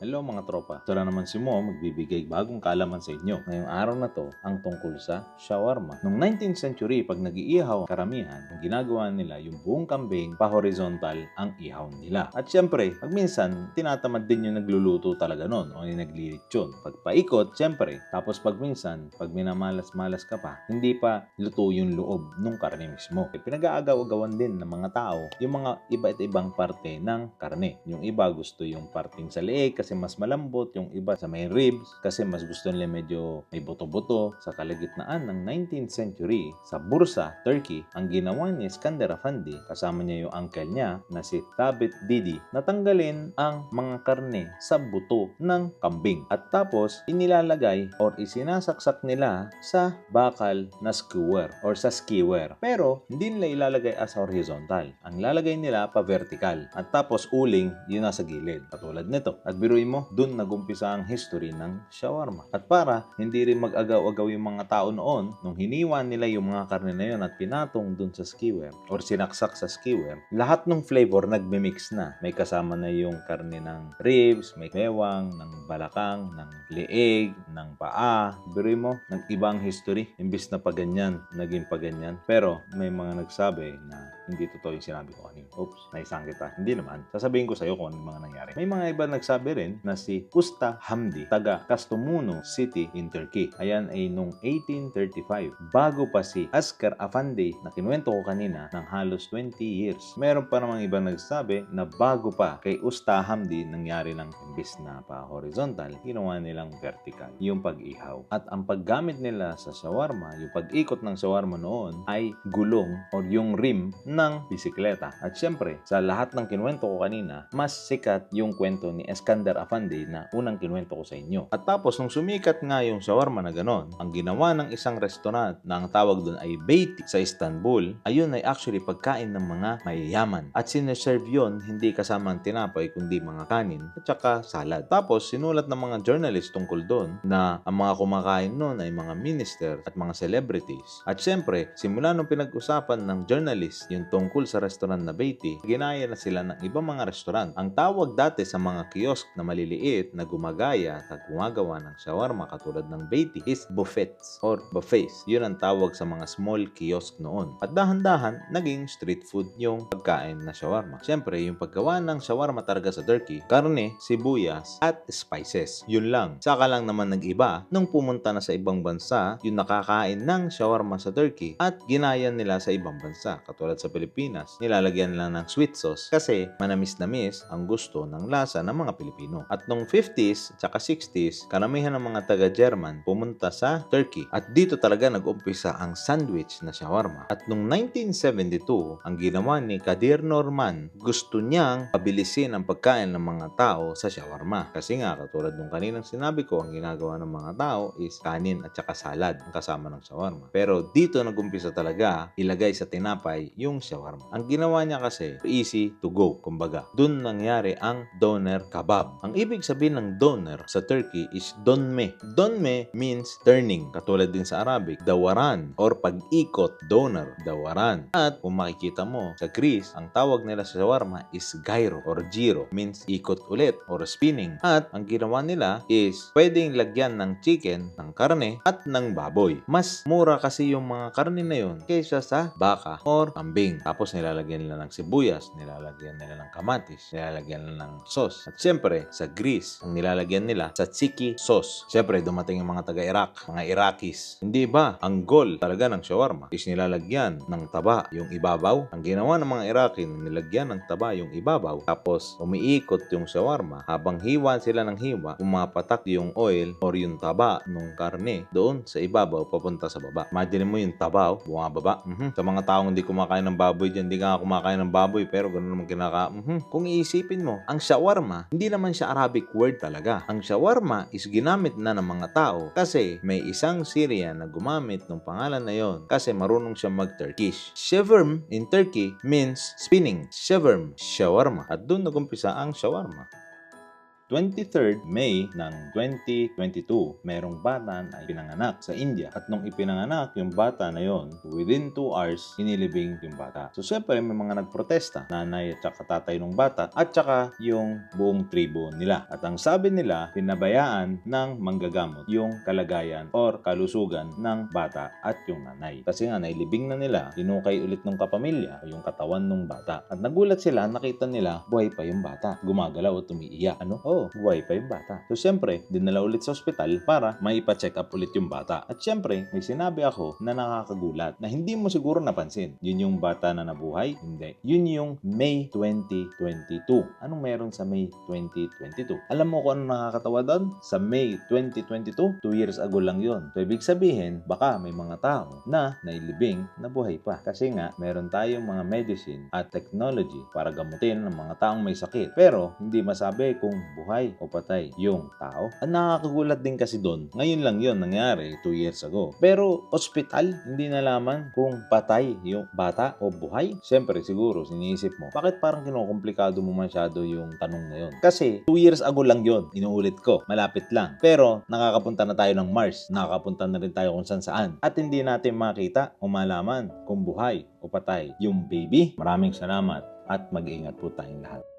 Hello mga tropa, ito na naman si Mo magbibigay bagong kaalaman sa inyo. Ngayong araw na to ang tungkol sa shawarma. Noong 19th century, pag nag-iihaw karamihan, ang ginagawa nila yung buong kambing pa-horizontal ang ihaw nila. At syempre, pag minsan, tinatamad din yung nagluluto talaga nun o yung naglilitsyon. Pag paikot, syempre, tapos pag minsan, pag minamalas-malas ka pa, hindi pa luto yung loob nung karne mismo. Pinag-aagaw-agawan din ng mga tao yung mga iba't ibang parte ng karne. Yung iba gusto yung parting sa leeg kasi mas malambot, yung iba sa may ribs kasi mas gusto nila medyo may buto-buto. Sa kalagitnaan ng 19th century, sa Bursa, Turkey, ang ginawa ni Iskandar Efendi, kasama niya yung uncle niya na si Thabit Didi, natanggalin ang mga karne sa buto ng kambing. At tapos, inilalagay or isinasaksak nila sa bakal na skewer or sa skewer. Pero, hindi nila ilalagay as horizontal. Ang lalagay nila pa vertical. At tapos, uling, yun nasa gilid. Katulad nito. At biruin mo, dun nagumpisa ang history ng shawarma. At para hindi rin mag-agaw-agaw yung mga tao noon, nung hiniwan nila yung mga karne na yun at pinatong dun sa skewer or sinaksak sa skewer, lahat ng flavor nagme-mix na. May kasama na yung karne ng ribs, may bewang, ng balakang, ng leeg, ng paa. Biruin mo, nag-ibang history. Imbis na paganyan, naging paganyan. Pero may mga nagsabi na hindi totoo yung sinabi ko kanina. Oops, naisang kita. Hindi naman. Sasabihin ko sa iyo kung ano yung mga nangyari. May mga iba nagsabi rin na si Usta Hamdi, taga Kastamonu City in Turkey. Ayan ay nung 1835. Bago pa si Askar Afandi na kinuwento ko kanina ng halos 20 years. Meron pa namang iba nagsabi na bago pa kay Usta Hamdi nangyari ng imbis na pa horizontal, ginawa nilang vertical yung pag-ihaw. At ang paggamit nila sa shawarma, yung pag-ikot ng shawarma noon ay gulong or yung rim ng bisikleta. At syempre, sa lahat ng kinuwento ko kanina, mas sikat yung kwento ni Iskandar Efendi na unang kinuwento ko sa inyo. At tapos, nung sumikat nga yung shawarma na ganon, ang ginawa ng isang restaurant na ang tawag doon ay Beyti sa Istanbul, ayun ay actually pagkain ng mga mayayaman. At sineserve yun, hindi kasama ang tinapay, kundi mga kanin at saka salad. Tapos, sinulat ng mga journalist tungkol doon na ang mga kumakain noon ay mga minister at mga celebrities. At syempre, simula nung pinag-usapan ng journalist yung tungkol sa restaurant na Beyti, ginaya na sila ng ibang mga restaurant. Ang tawag dati sa mga kiosk na maliliit na gumagaya at gumagawa ng shawarma katulad ng Beyti is buffets or buffets. Yun ang tawag sa mga small kiosk noon. At dahan-dahan, naging street food yung pagkain na shawarma. Siyempre, yung paggawa ng shawarma talaga sa Turkey, karne, sibuyas, at spices. Yun lang. Saka lang naman nag-iba nung pumunta na sa ibang bansa yung nakakain ng shawarma sa Turkey at ginaya nila sa ibang bansa. Katulad sa Pilipinas, nilalagyan lang ng sweet sauce kasi manamis-namis ang gusto ng lasa ng mga Pilipino. At nung 50s at 60s, karamihan ng mga taga-German pumunta sa Turkey. At dito talaga nag-umpisa ang sandwich na shawarma. At nung 1972, ang ginawa ni Kadir Norman, gusto niyang pabilisin ang pagkain ng mga tao sa shawarma. Kasi nga, katulad nung kaninang sinabi ko, ang ginagawa ng mga tao is kanin at saka salad ang kasama ng shawarma. Pero dito nag-umpisa talaga ilagay sa tinapay yung shawarma. Ang ginawa niya kasi easy to go, kumbaga. Doon nangyari ang doner kebab. Ang ibig sabihin ng doner sa Turkey is donme. Donme means turning. Katulad din sa Arabic, dawaran or pag-ikot, doner, dawaran. At kung makikita mo sa Greece, ang tawag nila sa shawarma is gyro or gyro, means ikot ulit or spinning. At ang ginawa nila is pwedeng lagyan ng chicken, ng karne at ng baboy. Mas mura kasi yung mga karne na yun kaysa sa baka or kambing. Tapos nilalagyan nila ng sibuyas, nilalagyan nila ng kamatis, nilalagyan nila ng sauce. At syempre, sa Greece, ang nilalagyan nila tzatziki sauce. Syempre, dumating yung mga taga-Iraq, mga Iraqis. Hindi ba? Ang goal talaga ng shawarma is nilalagyan ng taba yung ibabaw. Ang ginawa ng mga Iraqi, nilagyan ng taba yung ibabaw. Tapos, umiikot yung shawarma. Habang hiwa sila ng hiwa, pumapatak yung oil or yung taba ng karne doon sa ibabaw papunta sa baba. Imagine mo yung tabaw, bumababa. Sa mga taong hindi kumakain ng baboy dyan, hindi ka kumakain ng baboy pero ganoon naman Kung iisipin mo, ang shawarma, hindi naman siya Arabic word talaga. Ang shawarma is ginamit na ng mga tao kasi may isang Syrian na gumamit ng pangalan na yon kasi marunong siya mag-Turkish. Shawarm in Turkey means spinning. Shawarm, shawarma. At doon nagumpisa ang shawarma. 23rd May ng 2022, merong bata na pinanganak sa India. At nung ipinanganak yung bata na yon, within 2 hours, inilibing yung bata. So syempre may mga nagprotesta, nanay at saka tatay ng bata at saka yung buong tribo nila. At ang sabi nila, pinabayaan ng manggagamot yung kalagayan or kalusugan ng bata at yung nanay. Kasi nga nailibing na nila, hinukay ulit ng kapamilya yung katawan ng bata. At nagulat sila, nakita nila buhay pa yung bata. Gumagalaw at umiiyak. Buhay pa yung bata. So syempre, dinala ulit sa ospital para maipa-check up ulit yung bata. At syempre, may sinabi ako na nakakagulat na hindi mo siguro napansin. Yun yung bata na nabuhay? Hindi. Yun yung May 2022. Anong meron sa May 2022? Alam mo kung ano nakakatawa doon? Sa May 2022, 2 years ago lang yun. So ibig sabihin, baka may mga tao na nailibing na buhay pa. Kasi nga, meron tayong mga medicine at technology para gamutin ng mga taong may sakit. Pero, hindi masabi kung buhay o patay yung tao. Ang nakakagulat din kasi doon, ngayon lang yun nangyari 2 years ago. Pero, ospital, hindi nalaman kung patay yung bata o buhay. Siyempre, siguro, siniisip mo, bakit parang kinukomplikado mo masyado yung tanong na yun? Kasi, 2 years ago lang yun. Inuulit ko, malapit lang. Pero, nakakapunta na tayo ng Mars. Nakakapunta na rin tayo kung saan. At hindi natin makita o malaman kung buhay o patay yung baby. Maraming salamat at mag-ingat po tayong lahat.